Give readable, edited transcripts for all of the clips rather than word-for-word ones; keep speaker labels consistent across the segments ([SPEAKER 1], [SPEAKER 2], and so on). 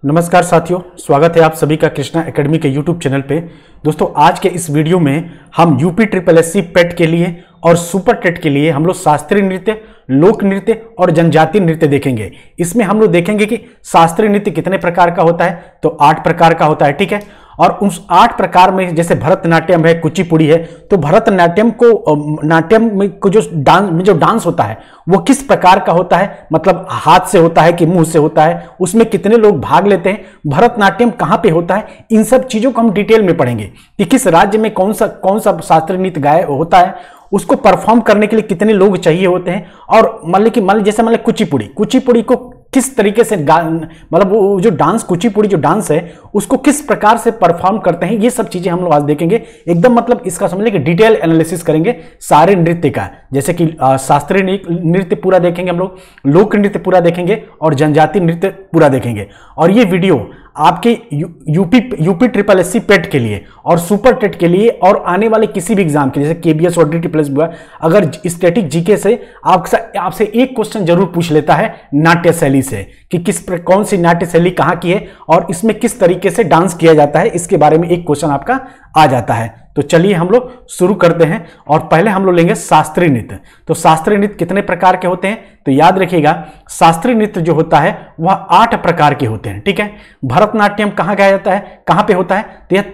[SPEAKER 1] नमस्कार साथियों, स्वागत है आप सभी का कृष्णा एकेडमी के यूट्यूब चैनल पे। दोस्तों, आज के इस वीडियो में हम यूपी ट्रिपल एससी पेट के लिए और सुपर टेट के लिए हम लोग शास्त्रीय नृत्य, लोक नृत्य और जनजातीय नृत्य देखेंगे। इसमें हम लोग देखेंगे कि शास्त्रीय नृत्य कितने प्रकार का होता है, तो 8 प्रकार का होता है, ठीक है। और उस 8 प्रकार में जैसे भरतनाट्यम है, कुचिपुड़ी है, तो भरतनाट्यम को नाट्यम में को जो डांस होता है वो किस प्रकार का होता है, मतलब हाथ से होता है कि मुंह से होता है, उसमें कितने लोग भाग लेते हैं, भरतनाट्यम कहाँ पे होता है, इन सब चीजों को हम डिटेल में पढ़ेंगे कि किस राज्य में कौन सा शास्त्रीय नृत्य गाय होता है, उसको परफॉर्म करने के लिए कितने लोग चाहिए होते हैं। और मान लीजिए कुचिपुड़ी को किस तरीके से मतलब वो जो डांस कुचिपुड़ी जो डांस है उसको किस प्रकार से परफॉर्म करते हैं, ये सब चीजें हम लोग आज देखेंगे एकदम। मतलब इसका समझ लें कि डिटेल एनालिसिस करेंगे सारे नृत्य का, जैसे कि शास्त्रीय नृत्य पूरा देखेंगे हम लोग, लोक नृत्य पूरा देखेंगे और जनजातीय नृत्य पूरा देखेंगे। और ये वीडियो आपके यूपी ट्रिपल एससी पेट के लिए और सुपर टेट के लिए और आने वाले किसी भी एग्जाम के जैसे केबीएस और डीटी प्लस हुआ, अगर स्टैटिक जीके से आपसे एक क्वेश्चन जरूर पूछ लेता है नाट्य शैली से कि कौन सी नाट्य शैली कहाँ की है और इसमें किस तरीके से डांस किया जाता है, इसके बारे में एक क्वेश्चन आपका आ जाता है। तो चलिए हम लोग शुरू करते हैं और पहले हम लोग लेंगे शास्त्रीय नृत्य। तो शास्त्रीय नृत्य कितने प्रकार के होते हैं, तो याद रखिएगा शास्त्रीय नृत्य जो होता है वह 8 प्रकार के होते हैं, ठीक है। भरतनाट्यम कहाँ गाया जाता है, कहाँ पे होता है, तो यह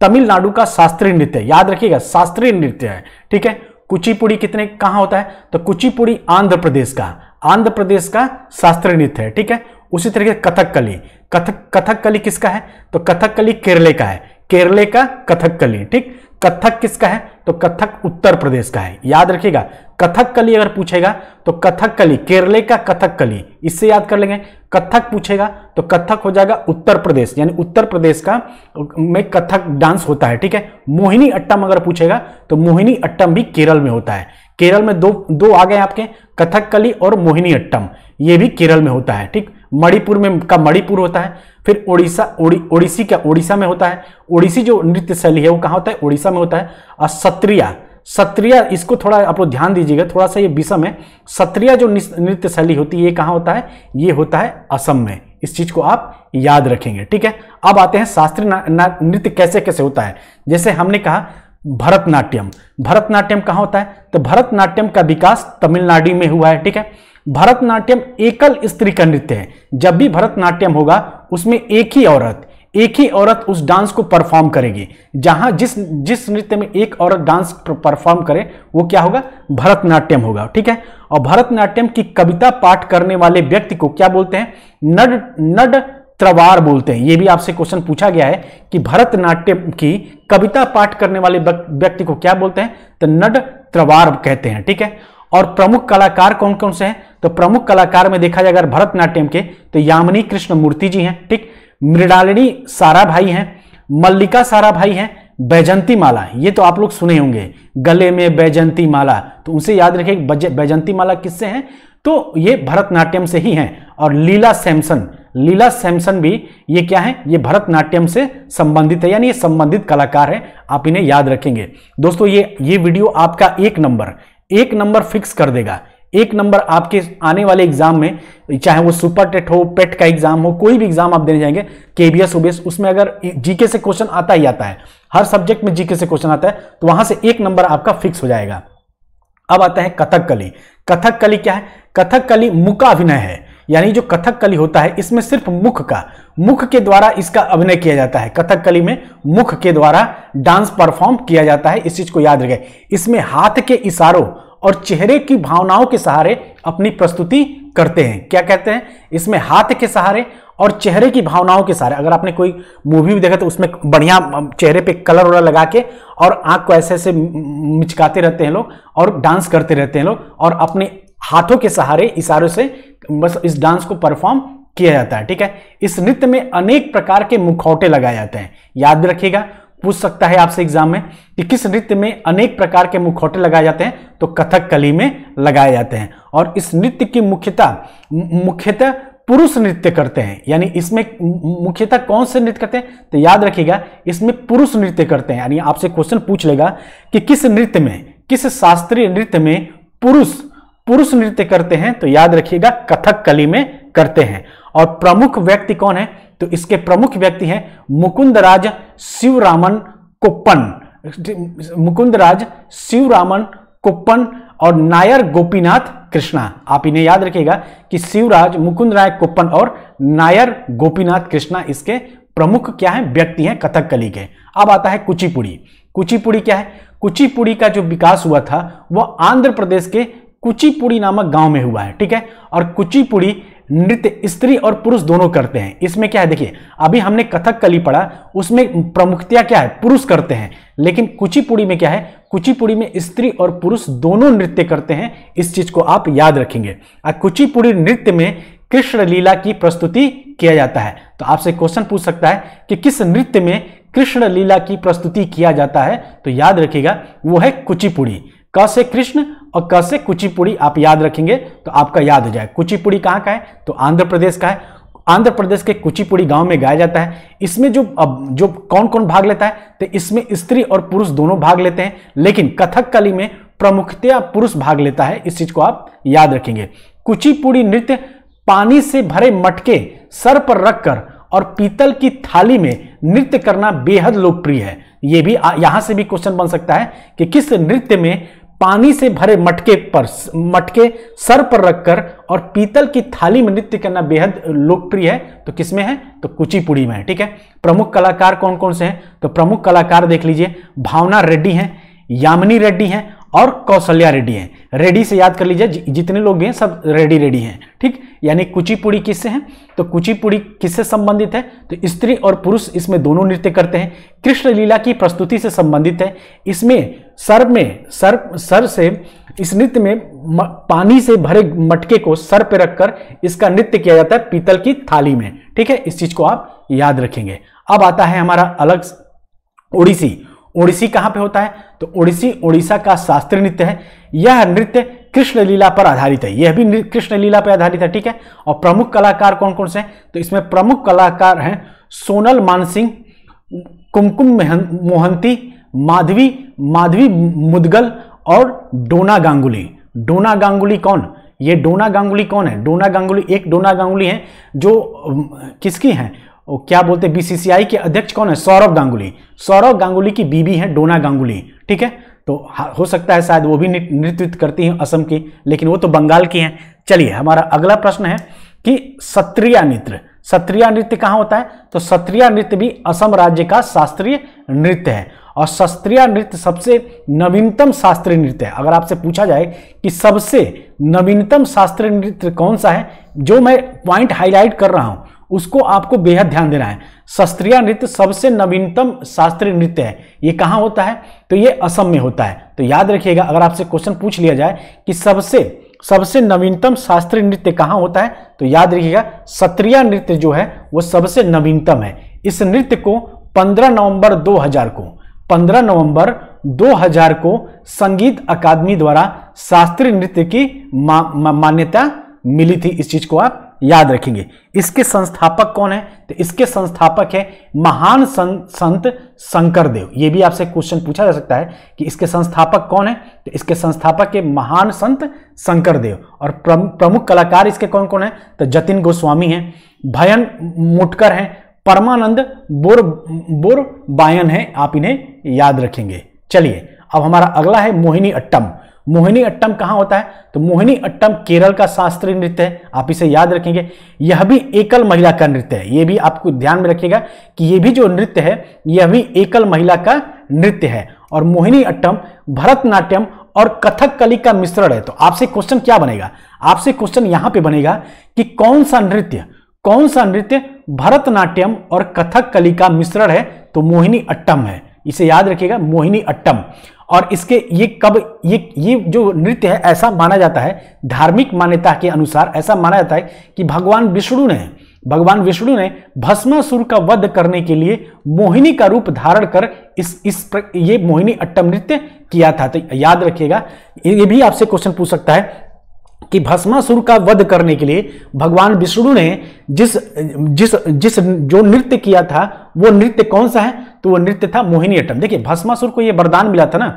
[SPEAKER 1] तमिलनाडु का शास्त्रीय नृत्य, याद रखिएगा शास्त्रीय नृत्य है, ठीक है। कुचिपुड़ी कहाँ होता है, तो कुचिपुड़ी आंध्र प्रदेश का शास्त्रीय नृत्य है, ठीक है। उसी तरीके कथकली किसका है, तो कथकली केरले का कथकली, ठीक। कथक किसका है, तो कथक उत्तर प्रदेश का है, याद रखिएगा। कथकली अगर पूछेगा तो कथकली केरले का कथकली, इससे याद कर लेंगे। कथक पूछेगा तो कथक हो जाएगा उत्तर प्रदेश, यानी उत्तर प्रदेश का में कथक डांस होता है, ठीक है। मोहिनी अट्टम अगर पूछेगा तो मोहिनी अट्टम भी केरल में होता है। केरल में दो आ गए आपके, कथकली और मोहिनी अट्टम, ये भी केरल में होता है, ठीक। मणिपुर में का मणिपुर होता है। फिर ओडिसा में होता है। ओडिसी जो नृत्य शैली है वो कहाँ होता है, ओडिशा में होता है। और सत्रिया इसको थोड़ा आप लोग ध्यान दीजिएगा, थोड़ा सा ये विषम है। सत्रिया जो नृत्य शैली होती है ये कहाँ होता है, ये होता है असम में। इस चीज को आप याद रखेंगे, ठीक है। अब आते हैं शास्त्रीय नृत्य कैसे कैसे होता है। जैसे हमने कहा भरतनाट्यम कहाँ होता है, तो भरतनाट्यम का विकास तमिलनाडु में हुआ है, ठीक है। भरतनाट्यम एकल स्त्री का नृत्य है। जब भी भरतनाट्यम होगा उसमें एक ही औरत उस डांस को परफॉर्म करेगी। जहां जिस नृत्य में एक औरत डांस परफॉर्म करे वो क्या होगा, भरतनाट्यम होगा, ठीक है। और भरतनाट्यम की कविता पाठ करने वाले व्यक्ति को क्या बोलते हैं, नड त्रवार बोलते हैं। ये भी आपसे क्वेश्चन पूछा गया है कि भरतनाट्यम की कविता पाठ करने वाले व्यक्ति को क्या बोलते हैं, तो नड त्रवार कहते हैं, ठीक है। और प्रमुख कलाकार कौन कौन से हैं, तो प्रमुख कलाकार में देखा जाए अगर भरतनाट्यम के तो यामिनी कृष्णमूर्ति जी हैं, ठीक। मृणालिनी साराभाई हैं, मल्लिका साराभाई हैं, बैजंती माला, ये तो आप लोग सुने होंगे, गले में बैजंती माला, तो उनसे याद रखिए बैजंती माला किससे हैं, तो ये भरतनाट्यम से ही हैं। और लीला सैमसन भी ये क्या है, ये भरतनाट्यम से संबंधित है, यानी ये संबंधित कलाकार है, आप इन्हें याद रखेंगे। दोस्तों ये वीडियो आपका एक नंबर फिक्स कर देगा। एक नंबर आपके आने वाले एग्जाम में, चाहे वो सुपर टेट हो, पेट का एग्जाम हो, कोई भी एग्जाम आप देने जाएंगे, केबीएस ओबीएस, उसमें अगर जीके से क्वेश्चन आता ही आता है, हर सब्जेक्ट में जीके से क्वेश्चन आता है, तो वहां से एक नंबर आपका फिक्स हो जाएगा। अब आता है कथकली क्या है, कथकली मुखाभिनय है, यानी जो कथकली होता है इसमें सिर्फ मुख के द्वारा इसका अभिनय किया जाता है। कथकली में मुख के द्वारा डांस परफॉर्म किया जाता है, इस चीज को याद रखें। इसमें हाथ के इशारों और चेहरे की भावनाओं के सहारे अपनी प्रस्तुति करते हैं। क्या कहते हैं, इसमें हाथ के सहारे और चेहरे की भावनाओं के सहारे, अगर आपने कोई मूवी भी देखा तो उसमें बढ़िया चेहरे पे कलर वलर लगा के और आंख को ऐसे ऐसे मिचकाते रहते हैं लोग और डांस करते रहते हैं लोग, और अपने हाथों के सहारे इशारों से बस इस डांस को परफॉर्म किया जाता है, ठीक है। इस नृत्य में अनेक प्रकार के मुखौटे लगाए जाते हैं, याद रखिएगा। पूछ सकता है आपसे एग्जाम में कि किस नृत्य में अनेक प्रकार के मुखौटे लगाए जाते हैं, तो कथकली में लगाए जाते हैं। और इस नृत्य की मुख्यतः पुरुष नृत्य करते हैं, यानी इसमें मुख्यतः कौन से नृत्य करते हैं, तो याद रखिएगा इसमें पुरुष नृत्य करते हैं। यानी आपसे क्वेश्चन पूछ लेगा कि किस शास्त्रीय नृत्य में पुरुष नृत्य करते हैं, तो याद रखिएगा कथकली में करते हैं। और प्रमुख व्यक्ति कौन है? तो इसके प्रमुख व्यक्ति हैं मुकुंदराज शिवरामन कोप्पन, मुकुंदराज शिवरामन कोप्पन और नायर गोपीनाथ कृष्णा। आप इन्हें याद रखिएगा कि शिवराज, मुकुंदराय कोप्पन और नायर गोपीनाथ कृष्णा इसके प्रमुख क्या है? व्यक्ति हैं कथकली के। अब आता है कुचिपुड़ी। कुचिपुड़ी क्या है? कुचिपुड़ी का जो विकास हुआ था वह आंध्र प्रदेश के कुचिपुड़ी नामक गांव में हुआ है, ठीक है। और कुचिपुड़ी नृत्य स्त्री और पुरुष दोनों करते हैं। इसमें क्या है, देखिए अभी हमने कथकली पढ़ा, उसमें प्रमुखतया क्या है? पुरुष करते हैं। लेकिन कुचिपुड़ी में क्या है? कुचिपुड़ी में स्त्री और पुरुष दोनों नृत्य करते हैं। इस चीज को आप याद रखेंगे। कुचिपुड़ी नृत्य में कृष्ण लीला की प्रस्तुति किया जाता है। तो आपसे क्वेश्चन पूछ सकता है कि किस नृत्य में कृष्ण लीला की प्रस्तुति किया जाता है? तो याद रखिएगा वो है कुचिपुड़ी। क से कृष्ण और क से कुचिपुड़ी आप याद रखेंगे तो आपका याद हो जाए। कुचिपुड़ी कहाँ का है? तो आंध्र प्रदेश का है। आंध्र प्रदेश के कुचिपुड़ी गांव में गाया जाता है। इसमें जो कौन कौन भाग लेता है? तो इसमें स्त्री और पुरुष दोनों भाग लेते हैं, लेकिन कथकली में प्रमुखतया पुरुष भाग लेता है। इस चीज को आप याद रखेंगे। कुचिपुड़ी नृत्य पानी से भरे मटके सर पर रखकर और पीतल की थाली में नृत्य करना बेहद लोकप्रिय है। यह भी यहां से भी क्वेश्चन बन सकता है कि किस नृत्य में पानी से भरे मटके सर पर रखकर और पीतल की थाली में नृत्य करना बेहद लोकप्रिय है? तो किसमें है? तो कुचिपुड़ी में है, ठीक है। प्रमुख कलाकार कौन कौन से हैं? तो प्रमुख कलाकार देख लीजिए, भावना रेड्डी हैं, यामिनी रेड्डी हैं और कौशल्या रेड्डी हैं। रेड्डी से याद कर लीजिए, जितने लोग भी हैं सब रेड्डी हैं, ठीक। यानी कुचिपुड़ी किससे हैं? तो कुचिपुड़ी किससे संबंधित है? तो स्त्री और पुरुष इसमें दोनों नृत्य करते हैं। कृष्ण लीला की प्रस्तुति से संबंधित है। इसमें सर से इस नृत्य में पानी से भरे मटके को सर पे रखकर इसका नृत्य किया जाता है पीतल की थाली में, ठीक है। इस चीज को आप याद रखेंगे। अब आता है हमारा अलग ओडिसी। ओडिसी कहां पे होता है? तो ओडिसी उड़ीसा का शास्त्रीय नृत्य है। यह नृत्य कृष्ण लीला पर आधारित है। यह भी कृष्ण लीला पर आधारित है, ठीक है। और प्रमुख कलाकार कौन कौन से हैं? तो इसमें प्रमुख कलाकार हैं सोनल मानसिंह, कुमकुम मोहंती, माधवी मुदगल और डोना गांगुली। डोना गांगुली कौन? ये डोना गांगुली कौन है? डोना गांगुली है जो किसकी हैं? क्या बोलते हैं, बीसीसीआई के अध्यक्ष कौन है? सौरव गांगुली। सौरव गांगुली की बीबी है डोना गांगुली, ठीक है। तो हो सकता है शायद वो भी नृत्य करती हैं असम की, लेकिन वो तो बंगाल की हैं। चलिए हमारा अगला प्रश्न है कि सत्रिया नृत्य। सत्रिया नृत्य कहाँ होता है? तो सत्रिया नृत्य भी असम राज्य का शास्त्रीय नृत्य है। और सत्रिया नृत्य सबसे नवीनतम शास्त्रीय नृत्य है। अगर आपसे पूछा जाए कि सबसे नवीनतम शास्त्रीय नृत्य कौन सा है, जो मैं पॉइंट हाईलाइट कर रहा हूं उसको आपको बेहद ध्यान देना है। शास्त्रीय नृत्य सबसे नवीनतम शास्त्रीय नृत्य है। ये कहाँ होता है? तो ये असम में होता है। तो याद रखिएगा, अगर आपसे क्वेश्चन पूछ लिया जाए कि सबसे नवीनतम शास्त्रीय नृत्य कहाँ होता है, तो याद रखिएगा सत्रिया नृत्य जो है वो सबसे नवीनतम है। इस नृत्य को 15 नवंबर 2000 को संगीत अकादमी द्वारा शास्त्रीय नृत्य की मान्यता मिली थी। इस चीज को आप याद रखेंगे। इसके संस्थापक कौन है? तो इसके संस्थापक है महान संत शंकरदेव। ये भी आपसे क्वेश्चन पूछा जा सकता है कि इसके संस्थापक कौन है? तो इसके संस्थापक है महान संत शंकरदेव। और प्रमुख कलाकार इसके कौन कौन है? तो जतिन गोस्वामी हैं, भयन मुटकर हैं, परमानंद बोरबायन है। आप इन्हें याद रखेंगे। चलिए अब हमारा अगला है मोहिनी अट्टम। मोहिनी अट्टम कहाँ होता है? तो मोहिनी अट्टम केरल का शास्त्रीय नृत्य है। आप इसे याद रखेंगे। यह भी एकल महिला का नृत्य है। यह भी आपको ध्यान में रखिएगा कि यह भी जो नृत्य है यह भी एकल महिला का नृत्य है। और मोहिनी अट्टम भरतनाट्यम और कथकली का मिश्रण है। तो आपसे क्वेश्चन क्या बनेगा? आपसे क्वेश्चन यहां पे बनेगा कि कौन सा नृत्य भरतनाट्यम और कथकली का मिश्रण है? तो मोहिनी अट्टम है। इसे याद रखिएगा, मोहिनी अट्टम। और इसके ये जो नृत्य है ऐसा माना जाता है, धार्मिक मान्यता के अनुसार ऐसा माना जाता है कि भगवान विष्णु ने भस्मासुर का वध करने के लिए मोहिनी का रूप धारण कर ये मोहिनी अट्टम नृत्य किया था। तो याद रखिएगा, ये भी आपसे क्वेश्चन पूछ सकता है कि भस्मासुर का वध करने के लिए भगवान विष्णु ने जिस जो नृत्य किया था वो नृत्य कौन सा है? तो वो नृत्य था मोहिनी अट्टम। देखिए भस्मासुर को ये वरदान मिला था ना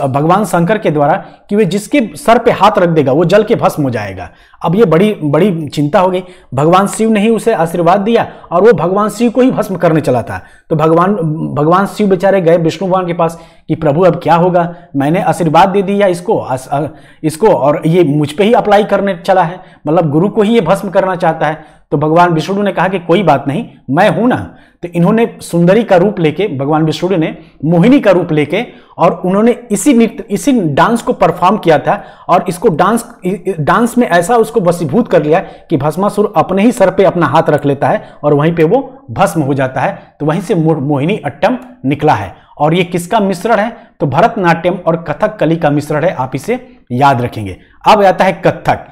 [SPEAKER 1] भगवान शंकर के द्वारा कि वे जिसके सर पे हाथ रख देगा वो जल के भस्म हो जाएगा। अब ये बड़ी बड़ी चिंता हो गई। भगवान शिव ने ही उसे आशीर्वाद दिया और वो भगवान शिव को ही भस्म करने चला था। तो भगवान शिव बेचारे गए विष्णु भगवान के पास कि प्रभु अब क्या होगा, मैंने आशीर्वाद दे दिया इसको और ये मुझ पे ही अप्लाई करने चला है, मतलब गुरु को ही ये भस्म करना चाहता है। तो भगवान विष्णु ने कहा कि कोई बात नहीं, मैं हूं ना। तो इन्होंने सुंदरी का रूप लेके, भगवान विष्णु ने मोहिनी का रूप लेके और उन्होंने इसी डांस को परफॉर्म किया था और इसको डांस में ऐसा उसको वशीभूत कर लिया कि भस्मासुर अपने ही सर पे अपना हाथ रख लेता है और वहीं पे वो भस्म हो जाता है। तो वहीं से मोहिनी अट्टम निकला है। और ये किसका मिश्रण है? तो भरतनाट्यम और कथक कली का मिश्रण है, आप इसे याद रखेंगे। अब आता है कथक।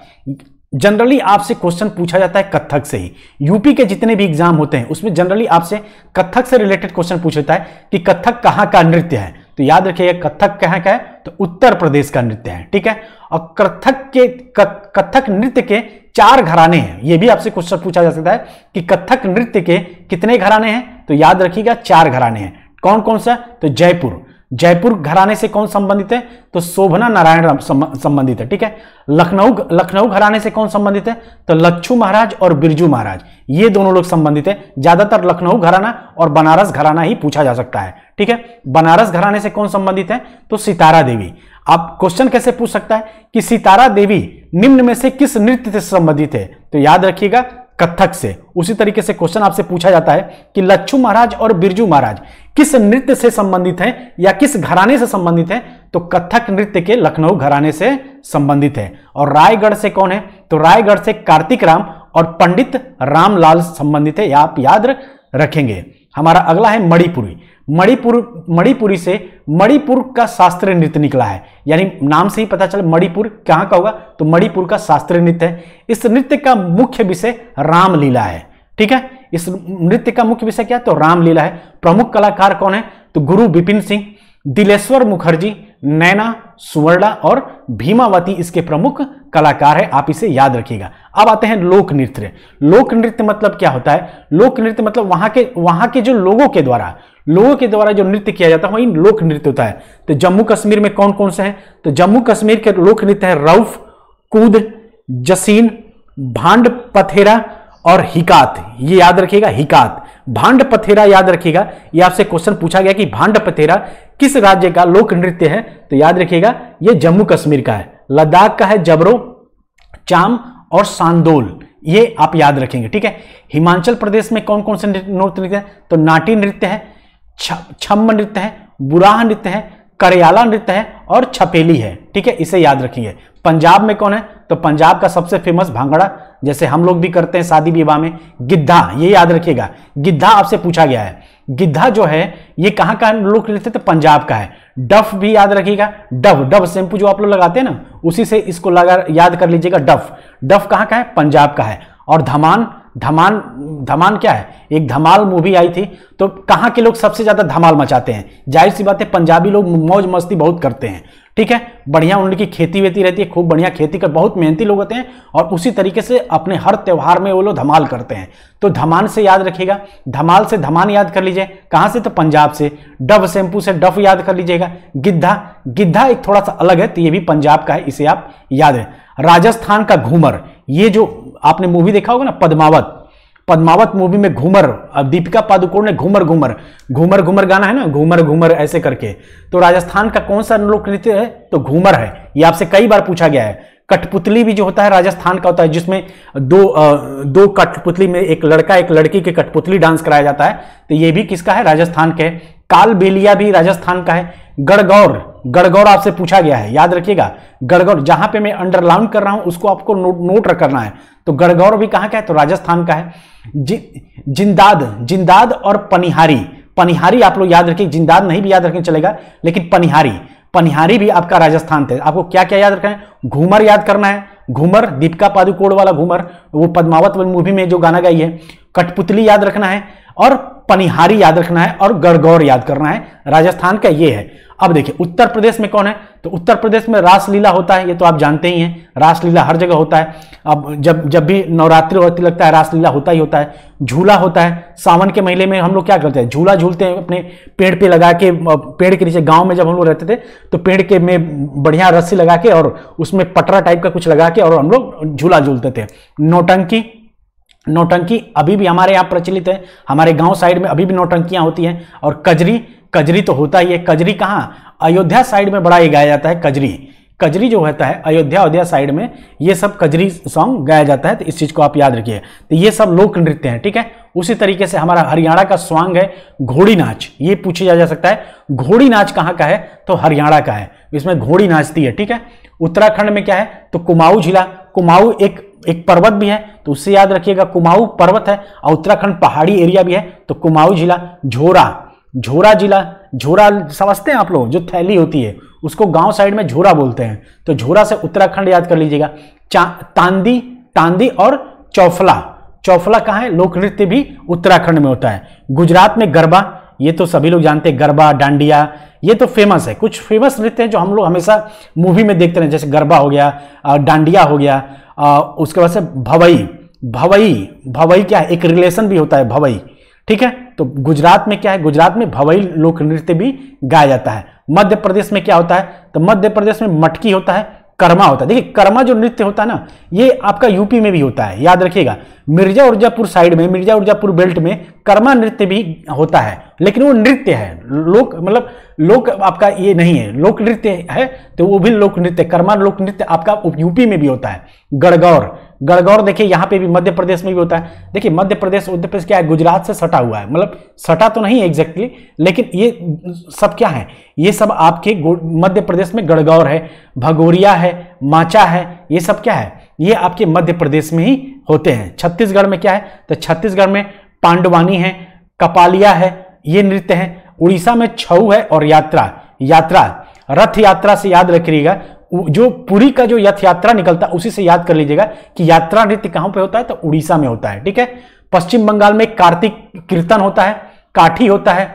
[SPEAKER 1] जनरली आपसे क्वेश्चन पूछा जाता है कथक से ही। यूपी के जितने भी एग्जाम होते हैं उसमें जनरली आपसे कथक से रिलेटेड क्वेश्चन पूछता है कि कथक कहाँ का नृत्य है। तो याद रखिएगा कथक कहाँ का है? तो उत्तर प्रदेश का नृत्य है, ठीक है। और कथक नृत्य के 4 घराने हैं। यह भी आपसे क्वेश्चन पूछा जा सकता है कि कथक नृत्य के कितने घराने हैं? तो याद रखिएगा 4 घराने हैं। कौन कौन सा? तो जयपुर घराने से कौन संबंधित है? तो शोभना नारायण संबंधित है, ठीक है। लखनऊ घराने से कौन संबंधित है? तो लच्छू महाराज और बिरजू महाराज, ये दोनों लोग संबंधित है। ज्यादातर लखनऊ घराना और बनारस घराना ही पूछा जा सकता है, ठीक है। बनारस घराने से कौन संबंधित है? तो सितारा देवी। आप क्वेश्चन कैसे पूछ सकता है कि सितारा देवी निम्न में से किस नृत्य से संबंधित है? तो याद रखिएगा कथक से। उसी तरीके से क्वेश्चन आपसे पूछा जाता है कि लच्छू महाराज और बिरजू महाराज किस नृत्य से संबंधित हैं या किस घराने से संबंधित हैं? तो कथक नृत्य के लखनऊ घराने से संबंधित है। और रायगढ़ से कौन है? तो रायगढ़ से कार्तिक राम और पंडित रामलाल संबंधित है, आप याद रखेंगे। हमारा अगला है मणिपुरी। मणिपुरी से मणिपुर का शास्त्रीय नृत्य निकला है, यानी नाम से ही पता चला मणिपुर कहां का होगा। तो मणिपुर का शास्त्रीय नृत्य है। इस नृत्य का मुख्य विषय रामलीला है, ठीक है। इस नृत्य का मुख्य विषय क्या है? तो रामलीला है। प्रमुख कलाकार कौन है? तो गुरु विपिन सिंह, दिलेश्वर मुखर्जी, नैना सुवर्णा और भीमावती इसके प्रमुख कलाकार है, आप इसे याद रखिएगा। अब आते हैं लोक नृत्य। लोक नृत्य मतलब क्या होता है? लोक नृत्य मतलब वहां के जो लोगों के द्वारा जो नृत्य किया जाता है वही लोक नृत्य होता है। तो जम्मू कश्मीर में कौन कौन से हैं? तो जम्मू कश्मीर के लोक नृत्य है रऊफ, कूद, जसीन, भांड पथेरा और हिकात। ये याद रखिएगा, हिकात। भांड पथेरा याद रखिएगा, ये आपसे क्वेश्चन पूछा गया कि भांड पथेरा किस राज्य का लोक नृत्य है? तो याद रखिएगा ये जम्मू कश्मीर का है। लद्दाख का है जबरो, चाम और सांदोल, ये आप याद रखेंगे, ठीक है। हिमाचल प्रदेश में कौन कौन से नृत्य है? तो नाटी नृत्य है, छम्म नृत्य है, बुराह नृत्य है, करयाला नृत्य है और छपेली है, ठीक है, इसे याद रखिए। पंजाब में कौन है? तो पंजाब का सबसे फेमस भांगड़ा, जैसे हम लोग भी करते हैं शादी विवाह में। गिद्धा, ये याद रखिएगा, गिद्धा आपसे पूछा गया है। गिद्धा जो है ये कहां का लोक नृत्य? तो पंजाब का है। डफ भी याद रखिएगा, डफ शैम्पू जो आप लोग लगाते हैं ना, उसी से इसको याद कर लीजिएगा। डफ कहां का है? पंजाब का है। और धमान क्या है? एक धमाल मूवी आई थी, तो कहां के लोग सबसे ज्यादा धमाल मचाते हैं? जाहिर सी बात है पंजाबी लोग मौज मस्ती बहुत करते हैं, ठीक है। बढ़िया उनकी खेती वेती रहती है, खूब बढ़िया खेती कर, बहुत मेहनती लोग होते हैं और उसी तरीके से अपने हर त्योहार में वो लोग धमाल करते हैं। तो धमान से याद रखिएगा, धमाल से धमान याद कर लीजिए। कहां से? तो पंजाब से। डव शैम्पू से डफ याद कर लीजिएगा। गिद्धा एक थोड़ा सा अलग है, तो ये भी पंजाब का है, इसे आप याद है। राजस्थान का घूमर, ये जो आपने मूवी देखा होगा ना पद्मावत मूवी में घूमर, दीपिका पादुकोण ने घूमर गाना है ना, घूमर ऐसे करके। तो राजस्थान का कौन सा लोक नृत्य है? तो घूमर है। ये आपसे कई बार पूछा गया है। कठपुतली भी जो होता है राजस्थान का होता है, जिसमें दो कठपुतली में एक लड़का एक लड़की के कठपुतली डांस कराया जाता है। तो ये भी किसका है? राजस्थान के। कालबेलिया भी राजस्थान का है। गणगौर आपसे पूछा गया है, याद रखिएगा। गणगौर जहां पे मैं अंडरलाइन कर रहा हूं उसको आपको नोट करना है। तो गणगौर भी कहां का है? तो राजस्थान का है। जिंदाद और पनिहारी आप लोग याद रखिए, जिंदाद नहीं भी याद रखें चलेगा, लेकिन पनिहारी भी आपका राजस्थान थे। आपको क्या क्या याद रखना है? घूमर याद करना है, घूमर दीपिका पादुकोण वाला घूमर, वो पद्मावत मूवी में जो गाना गाई है। कठपुतली याद रखना है और पनिहारी याद रखना है और गणगौर याद करना है। राजस्थान का ये है। अब देखिए उत्तर प्रदेश में कौन है, तो उत्तर प्रदेश में रासलीला होता है, ये तो आप जानते ही हैं, रासलीला हर जगह होता है। अब जब भी नवरात्रि लगता है रासलीला होता ही होता है। झूला होता है, सावन के महीने में हम लोग क्या करते हैं, झूला झूलते हैं अपने पेड़ पे लगा के, पेड़ के नीचे। गांव में जब हम लोग रहते थे तो पेड़ के में बढ़िया रस्सी लगा के और उसमें पटरा टाइप का कुछ लगा के और हम लोग झूला झूलते थे। नौटंकी अभी भी हमारे यहाँ प्रचलित है, हमारे गांव साइड में अभी भी नौटंकियां होती हैं। और कजरी तो होता ही है। कजरी कहाँ, अयोध्या साइड में बड़ा ये गाया जाता है। कजरी जो होता है अयोध्या साइड में, ये सब कजरी सॉन्ग गाया जाता है। तो इस चीज को आप याद रखिए। तो ये सब लोक नृत्य हैं, ठीक है। उसी तरीके से हमारा हरियाणा का स्वांग है घोड़ी नाच, ये पूछा जा सकता है घोड़ी नाच कहाँ का है, तो हरियाणा का है, इसमें घोड़ी नाचती है, ठीक है। उत्तराखंड में क्या है, तो कुमाऊं जिला, कुमाऊं एक पर्वत भी है, तो उससे याद रखिएगा कुमाऊं पर्वत है, और उत्तराखंड पहाड़ी एरिया भी है, तो कुमाऊं जिला। झोरा जिला, झोरा समझते हैं आप लोग, जो थैली होती है उसको गांव साइड में झोरा बोलते हैं, तो झोरा से उत्तराखंड याद कर लीजिएगा। तांदी और चौफला कहाँ है, लोक नृत्य भी उत्तराखंड में होता है। गुजरात में गरबा, ये तो सभी लोग जानते हैं, गरबा डांडिया ये तो फेमस है। कुछ फेमस नृत्य हैं जो हम लोग हमेशा मूवी में देखते हैं, जैसे गरबा हो गया, डांडिया हो गया, उसके बाद से भवई क्या है, एक रिलेशन भी होता है भवई, ठीक है। तो गुजरात में क्या है, गुजरात में भवई लोक नृत्य भी गाया जाता है। मध्य प्रदेश में क्या होता है, तो मध्य प्रदेश में मटकी होता है, कर्मा होता है। देखिए कर्मा जो नृत्य होता है ना, ये आपका यूपी में भी होता है, याद रखिएगा। मिर्जा उर्जापुर साइड में, मिर्जा उर्जापुर बेल्ट में कर्मा नृत्य भी होता है, लेकिन वो नृत्य है, लोक आपका ये नहीं है, लोक नृत्य है, तो वो भी लोक नृत्य, कर्मा लोक नृत्य आपका यूपी में भी होता है। गणगौर देखिए यहाँ पे भी मध्य प्रदेश में भी होता है। देखिए मध्य प्रदेश क्या है, गुजरात से सटा हुआ है, मतलब सटा तो नहीं एग्जैक्टली, लेकिन ये सब क्या है, ये सब आपके मध्य प्रदेश में गणगौर है, भगोरिया है, माचा है, ये सब क्या है, ये आपके मध्य प्रदेश में ही होते हैं। छत्तीसगढ़ में क्या है, तो छत्तीसगढ़ में पांडवानी है, कपालिया है, ये नृत्य है। उड़ीसा में छऊ है और यात्रा रथ यात्रा से याद रखिएगा, जो पुरी का जो रथ यात्रा निकलता है उसी से याद कर लीजिएगा कि यात्रा नृत्य कहां पे होता है, तो उड़ीसा में होता है, ठीक है। पश्चिम बंगाल में कार्तिक कीर्तन होता है, काठी होता है,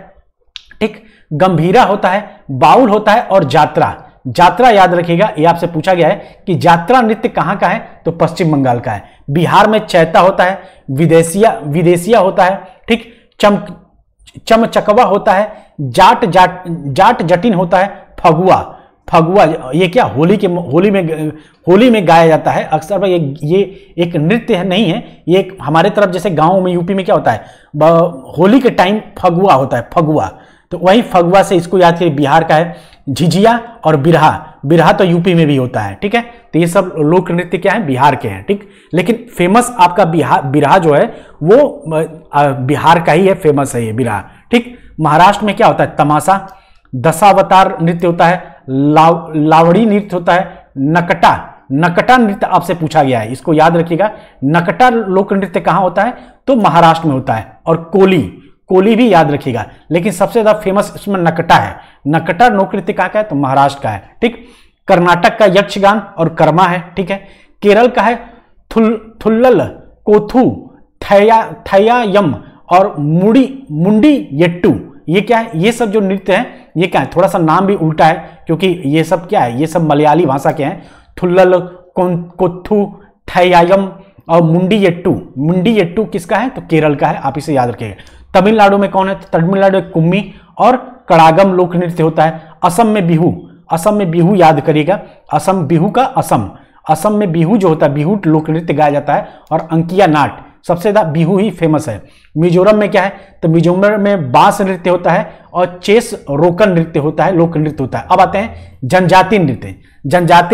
[SPEAKER 1] ठीक, गंभीरा होता है, बाउल होता है और जात्रा याद रखिएगा। ये आपसे पूछा गया है कि जात्रा नृत्य कहां का है, तो पश्चिम बंगाल का है। बिहार में चैता होता है, विदेशिया होता है, ठीक, चमचकवा होता है, जाट जटिन होता है, फगुआ ये क्या होली में गाया जाता है अक्सर। ये एक नृत्य नहीं है, ये एक हमारे तरफ जैसे गांव में यूपी में क्या होता है, होली के टाइम फगुआ होता है, फगुआ, तो वही फगुआ से इसको याद करिए। बिहार का है झिझिया और बिरहा तो यूपी में भी होता है, ठीक है। तो ये सब लोक नृत्य क्या है, बिहार के हैं, ठीक। लेकिन फेमस आपका बिरहा जो है वो बिहार का ही है, फेमस है ये बिरहा, ठीक। महाराष्ट्र में क्या होता है, तमाशा, दशावतार नृत्य होता है, लावड़ी नृत्य होता है, नकटा नृत्य आपसे पूछा गया है, इसको याद रखिएगा। नकटा लोक नृत्य कहां होता है, तो महाराष्ट्र में होता है। और कोली भी याद रखिएगा, लेकिन सबसे ज्यादा फेमस इसमें नकटा है। नकटा लोक नृत्य कहां का है, तो महाराष्ट्र का है, ठीक। कर्नाटक का यक्षगान और कर्मा है, ठीक है। केरल का है थुल्लल, कोथू, थैयायम और मुंडी येट्टू, ये क्या है, ये सब जो नृत्य है ये क्या है, थोड़ा सा नाम भी उल्टा है, क्योंकि ये सब क्या है, ये सब मलयाली भाषा के हैं। थुल्लल, कोथू, थैयायम और मुंडी येट्टू किसका है, तो केरल का है, आप इसे याद रखिएगा। तमिलनाडु में कौन है, तो तमिलनाडु में कुम्मी और कड़ागम लोक नृत्य होता है। असम में बिहू याद करिएगा, असम में बिहू जो होता है, बिहू लोक नृत्य गाया जाता है। और अंकिया नाट, सबसे ज्यादा बिहू ही फेमस है। मिजोरम में क्या है, तो मिजोरम में बांस नृत्य होता है और चेस रोकन नृत्य होता है, लोक नृत्य होता है। अब आते हैं जनजाति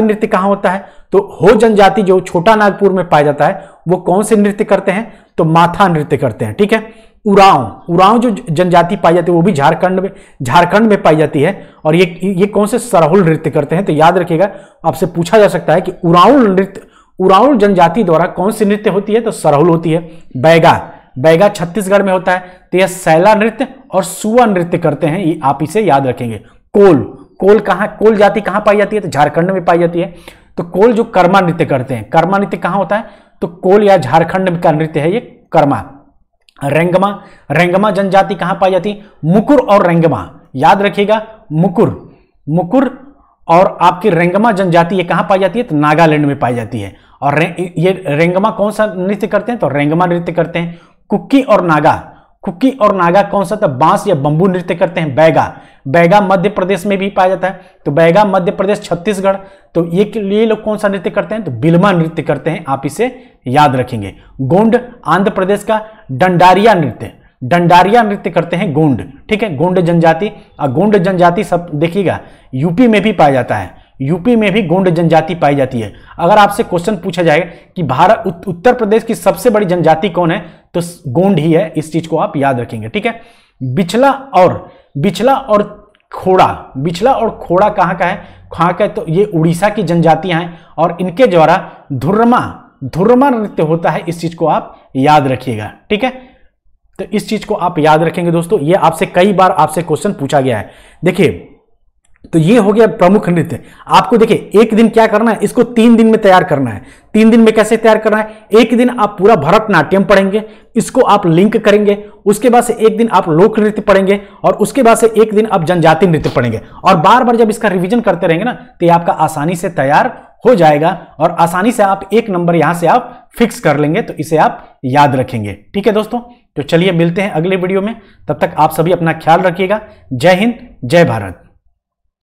[SPEAKER 1] नृत्य कहां होता है, तो हो जनजाति जो छोटा नागपुर में पाया जाता है, वो कौन से नृत्य करते हैं, तो माथा नृत्य करते हैं, ठीक है। उरांव जो जनजाति पाई जाती है वो भी झारखंड में पाई जाती है, और ये कौन से सरहुल नृत्य करते हैं, तो याद रखिएगा, आपसे पूछा जा सकता है कि उरांव जनजाति द्वारा कौन सी नृत्य होती है, तो सरहुल होती है। बैगा छत्तीसगढ़ में होता है, तो यह सैला नृत्य और सुआ नृत्य करते हैं, ये आप इसे याद रखेंगे। कोल जाति कहां पाई जाती है, तो झारखंड में पाई जाती है। तो कोल जो कर्मा नृत्य करते हैं, कर्मा नृत्य कहां होता है, तो कोल या झारखंड का नृत्य है ये कर्मा। रेंगमा, रेंगमा जनजाति कहां पाई जाती है? मुकुर और रेंगमा, याद रखिएगा, मुकुर, मुकुर और आपकी रेंगमा जनजाति ये कहां पाई जाती है? तो नागालैंड में पाई जाती है। और ये रेंगमा कौन सा नृत्य करते हैं? तो रेंगमा नृत्य करते हैं। कुक्की और नागा, कुक्की और नागा कौन सा? तो बांस या बंबू नृत्य करते हैं। बैगा, बैगा मध्य प्रदेश में भी पाया जाता है, तो बैगा मध्य प्रदेश, छत्तीसगढ़। तो ये लोग कौन सा नृत्य करते हैं? तो बिल्मा नृत्य करते हैं, आप इसे याद रखेंगे। गोंड आंध्र प्रदेश का, डंडारिया नृत्य, डंडारिया नृत्य करते हैं गोंड, ठीक है, गोंड जनजाति। और गोंड जनजाति सब देखिएगा यूपी में भी पाया जाता है, यूपी में भी गोंड जनजाति पाई जाती है। अगर आपसे क्वेश्चन पूछा जाएगा कि भारत उत्तर प्रदेश की सबसे बड़ी जनजाति कौन है, तो गोंड ही है, इस चीज को आप याद रखेंगे, ठीक है। बिछला और खोड़ा, बिछला और खोड़ा कहाँ का है? कहाँ का है? तो ये उड़ीसा की जनजातियां हैं और इनके द्वारा धुर्रमा नृत्य होता है, इस चीज को आप याद रखिएगा, ठीक है। तो इस चीज को आप याद रखेंगे दोस्तों, ये आपसे कई बार आपसे क्वेश्चन पूछा गया है। देखिए, तो ये हो गया प्रमुख नृत्य। आपको देखिए एक दिन क्या करना है, इसको 3 दिन में तैयार करना है। 3 दिन में कैसे तैयार करना है? एक दिन आप पूरा भरतनाट्यम पढ़ेंगे, इसको आप लिंक करेंगे, उसके बाद से एक दिन आप लोक नृत्य पढ़ेंगे और उसके बाद से एक दिन आप जनजाति नृत्य पढ़ेंगे। और बार बार जब इसका रिवीजन करते रहेंगे ना, तो ये आपका आसानी से तैयार हो जाएगा और आसानी से आप 1 नंबर यहां से आप फिक्स कर लेंगे, तो इसे आप याद रखेंगे, ठीक है दोस्तों। तो चलिए मिलते हैं अगले वीडियो में, तब तक आप सभी अपना ख्याल रखिएगा। जय हिंद, जय भारत।